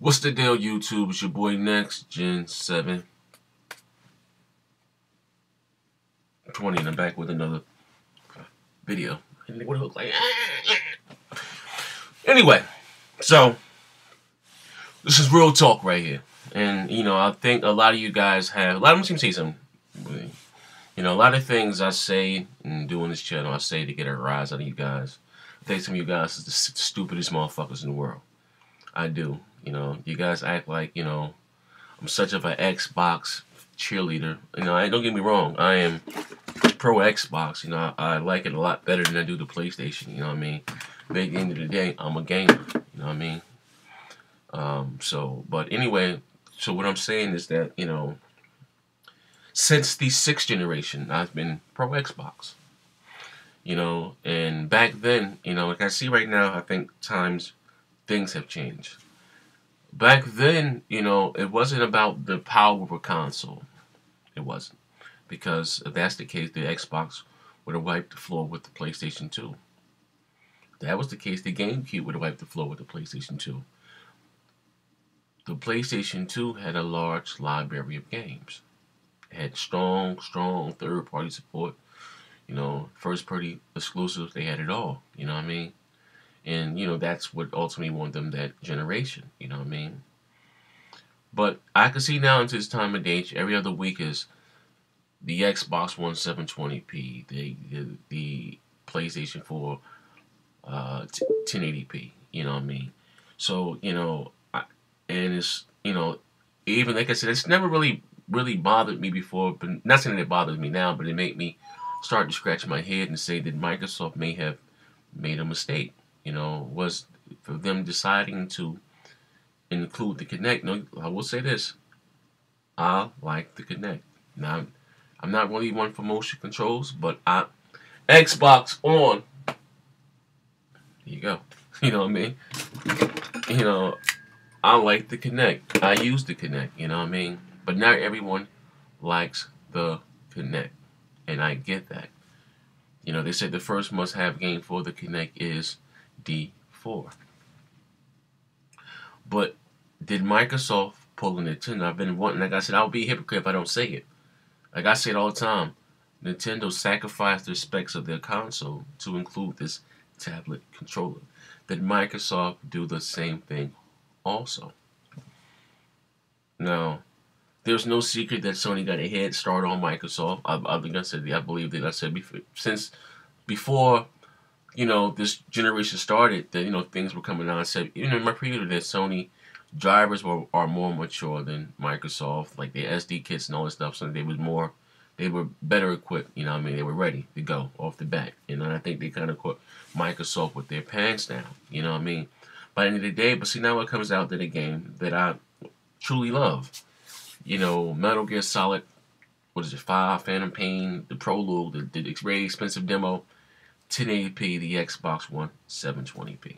What's the deal, YouTube? It's your boy Next Gen 720, and I'm back with another video. And what it look like? Anyway, so this is real talk right here, and I think a lot of you guys have. A lot of them seem to say something. A lot of things I say and do on this channel, I say to get a rise out of you guys. I think some of you guys is the stupidest motherfuckers in the world. I do. You guys act like I'm such of an Xbox cheerleader. Don't get me wrong. I am pro Xbox. I like it a lot better than I do the PlayStation. You know what I mean? But at the end of the day, I'm a gamer. You know what I mean? But anyway, so what I'm saying is that, since the 6th generation, I've been pro Xbox. And back then, like I see right now, I think things have changed. Back then, it wasn't about the power of a console. It wasn't. Because if that's the case, the Xbox would have wiped the floor with the PlayStation 2. If that was the case, the GameCube would have wiped the floor with the PlayStation 2. The PlayStation 2 had a large library of games. It had strong third-party support. First-party exclusives, they had it all. You know what I mean? And, that's what ultimately won them that generation. You know what I mean? But I can see now into this time and age, every other week is the Xbox One 720p, the PlayStation 4 1080p. You know what I mean? So, and it's, even like I said, it's never really bothered me before, but not saying that it bothers me now, but it made me start to scratch my head and say that Microsoft may have made a mistake. Was for them deciding to include the Kinect. No, I will say this. I like the Kinect. Now, I'm not really one for motion controls, but Xbox on. There you go. You know what I mean? I like the Kinect. I use the Kinect. You know what I mean? But not everyone likes the Kinect, and I get that. They said the first must-have game for the Kinect is D4. But did Microsoft pull a Nintendo? I've been wanting, like I said, I'll be a hypocrite if I don't say it. Like I say it all the time, Nintendo sacrificed the specs of their console to include this tablet controller. Did Microsoft do the same thing also? Now, there's no secret that Sony got a head start on Microsoft. I think I said, I believe that I said before, since before this generation started, that things were coming out. I said, in my preview that Sony drivers are more mature than Microsoft, like the SD kits and all this stuff. So they were better equipped. You know what I mean? They were ready to go off the bat. And I think they kind of caught Microsoft with their pants down. You know what I mean? By the end of the day, but see now it comes out to the game that I truly love. Metal Gear Solid, what is it, 5, Phantom Pain, the Prologue, the very expensive demo, 1080p, the Xbox One 720p.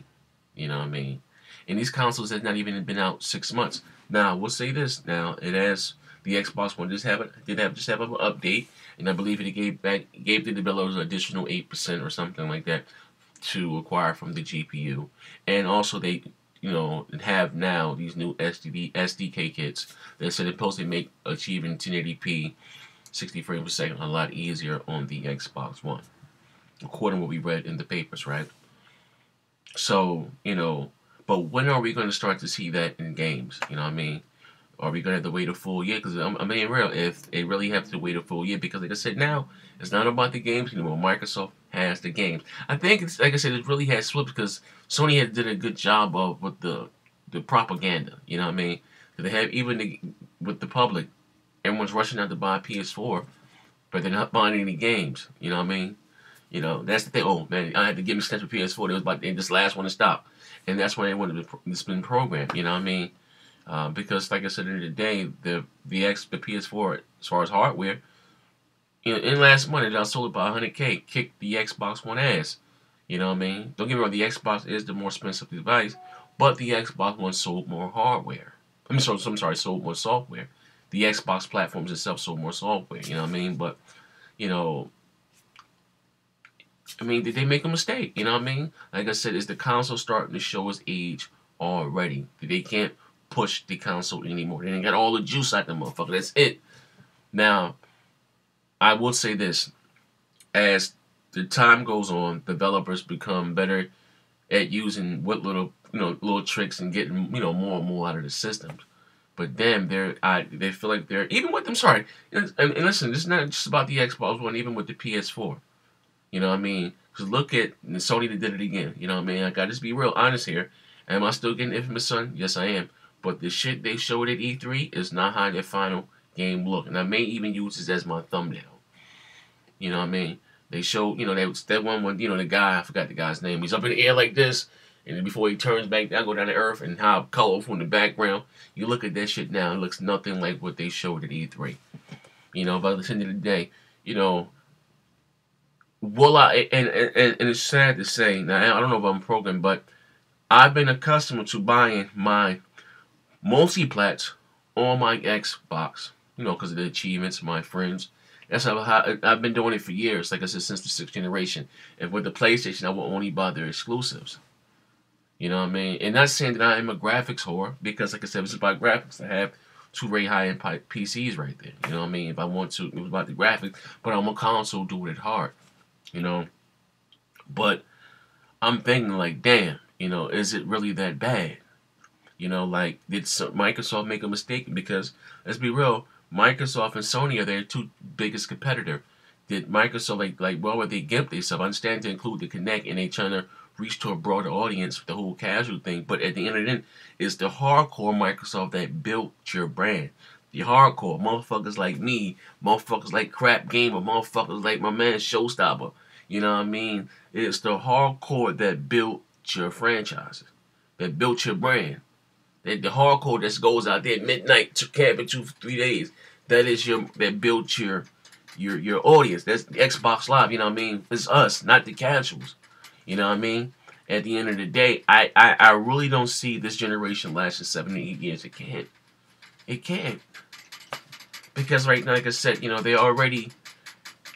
You know what I mean? And these consoles have not even been out 6 months. Now, we'll say this. Now, it has the Xbox One did have an update, and I believe it gave the developers an additional 8% or something like that to acquire from the GPU. And also they have now these new SDK kits that said supposedly make achieving 1080p 60 frames per second a lot easier on the Xbox One, according to what we read in the papers, right? So, but when are we going to start to see that in games? You know what I mean? Are we going to have to wait a full year? Because I'm being real, if they really have to wait a full year, because like I said, now it's not about the games anymore. Microsoft has the games. I think it's, like I said, it really has flipped because Sony did a good job of with the propaganda. You know what I mean? They have with the public, everyone's rushing out to buy a PS4, but they're not buying any games. You know what I mean? That's the thing. Oh man, I had to give me Snatch for PS4. It was about this last one to stop, and that's when it's been programmed. You know what I mean? Because, like I said, in the day, the PS4, as far as hardware, in last month, I sold it by 100K, kicked the Xbox One ass. You know what I mean? Don't get me wrong, the Xbox is the more expensive device, but the Xbox One sold more hardware. I'm sorry, sold more software. The Xbox platforms itself sold more software. You know what I mean? But, did they make a mistake? You know what I mean? Like I said, is the console starting to show its age already? They can't push the console anymore. They ain't got all the juice out the motherfucker. That's it. Now, I will say this. As the time goes on, developers become better at using what little, little tricks and getting, more and more out of the systems. But damn, they feel like they're, even with them, sorry, and listen, this is not just about the Xbox One, even with the PS4. You know what I mean? Because look at Sony that did it again. You know what I mean? I got to be real honest here. Am I still getting Infamous Son? Yes, I am. But the shit they showed at E3 is not how their final game look. And I may even use this as my thumbnail. You know what I mean? They showed, that one when, the guy, I forgot the guy's name. He's up in the air like this. And then before he turns back down, go down to earth, and how colorful in the background. You look at that shit now, it looks nothing like what they showed at E3. By the end of the day, well, and it's sad to say, now I don't know if I'm programmed, but I've been accustomed to buying my multi-plats on my Xbox, because of the achievements, my friends. That's how I've been doing it for years, like I said, since the 6th generation. And with the PlayStation, I will only buy their exclusives. You know what I mean? And not saying that I am a graphics whore, because like I said, it's about graphics. I have 2 very high-end PCs right there. You know what I mean? If I want to, it was about the graphics, but I'm a console doing it hard. But I'm thinking like, damn, is it really that bad? Like, did Microsoft make a mistake? Because, let's be real, Microsoft and Sony are their 2 biggest competitor. Did Microsoft, well, were they gimp themselves? I understand to include the Kinect, and they trying to reach to a broader audience with the whole casual thing. But at the end of the day, it's the hardcore Microsoft that built your brand. The hardcore motherfuckers like me, motherfuckers like Crap Gamer, motherfuckers like my man Showstopper. You know what I mean? It's the hardcore that built your franchises, that built your brand. The hardcore that goes out there at midnight to camping 2-3 days. That built your audience. That's Xbox Live. You know what I mean? It's us, not the casuals. You know what I mean? At the end of the day, I really don't see this generation lasting 7 to 8 years. It can't. It can't. Because right now, like I said, they're already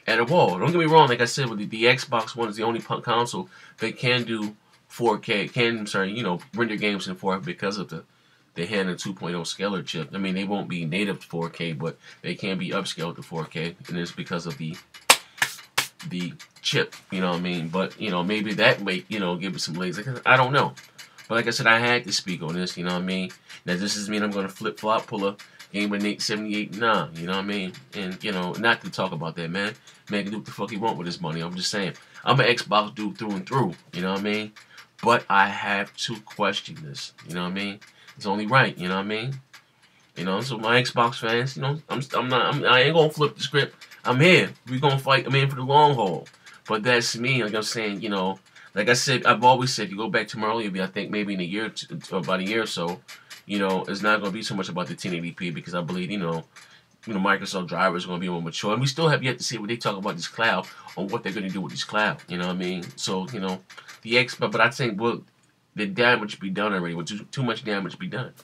at a wall. Don't get me wrong. Like I said, with the Xbox One is the only console that can do 4K. Render games in 4K because of the HANA 2.0 scaler chip. I mean, they won't be native 4K, but they can be upscaled to 4K, and it's because of the chip. You know what I mean? But maybe that may give it some legs. I don't know. But like I said, I had to speak on this. You know what I mean? Now this doesn't mean I'm gonna flip flop, pull a Gamer Nate 78. Nah, you know what I mean? And not to talk about that, man. Man can do what the fuck he want with his money. I'm just saying, I'm an Xbox dude through and through. You know what I mean? But I have to question this. You know what I mean? It's only right. You know what I mean? So my Xbox fans, I ain't gonna flip the script. I'm here. We gonna fight. I'm in for the long haul. But that's me. Like I'm saying, like I said, I've always said, you go back to my earlier video, I think maybe in a year, or about a year or so, it's not gonna be so much about the 1080p, because I believe, Microsoft drivers are gonna be more mature, and we still have yet to see what they talk about this cloud, on what they're gonna do with this cloud. You know what I mean? So but I think the damage be done already. Too much damage be done.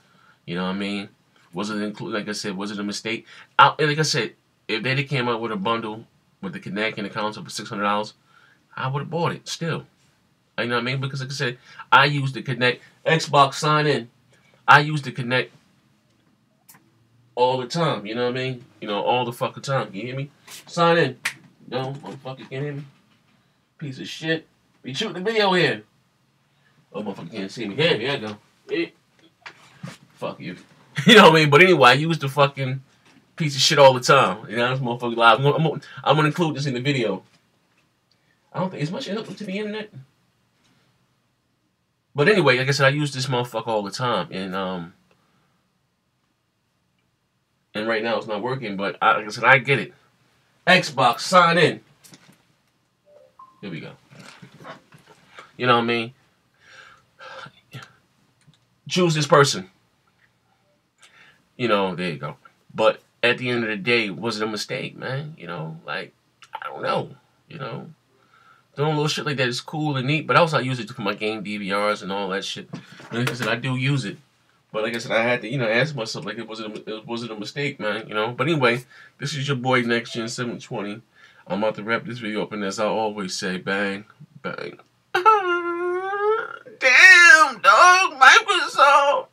You know what I mean? Was it like I said, was it a mistake? Like I said, if they came out with a bundle with the Kinect and the console for $600, I would have bought it still. You know what I mean? Because like I said, I use the Kinect. Xbox sign in. I use the Kinect all the time. You know what I mean? All the fucking time. You hear me? Sign in. No, motherfucker, can't hear me. Piece of shit. We shooting the video here. Oh, motherfucker can't see me. Here I go. Hey. Fuck you. You know what I mean? But anyway, I use the fucking piece of shit all the time. This motherfucker live. I'm gonna include this in the video. I don't think, is much hooked to the internet? But anyway, like I said, I use this motherfucker all the time, and right now it's not working. But like I said, I get it. Xbox, sign in. Here we go. You know what I mean? Choose this person. There you go. But at the end of the day, was it a mistake, man? I don't know. Doing little shit like that is cool and neat, but also I use it for my game DVRs and all that shit. And like I said, I do use it. But like I said, I had to, ask myself, like, was it a mistake, man? But anyway, this is your boy Next Gen 720. I'm about to wrap this video up, and as I always say, bang, bang. Damn, dog, Microsoft.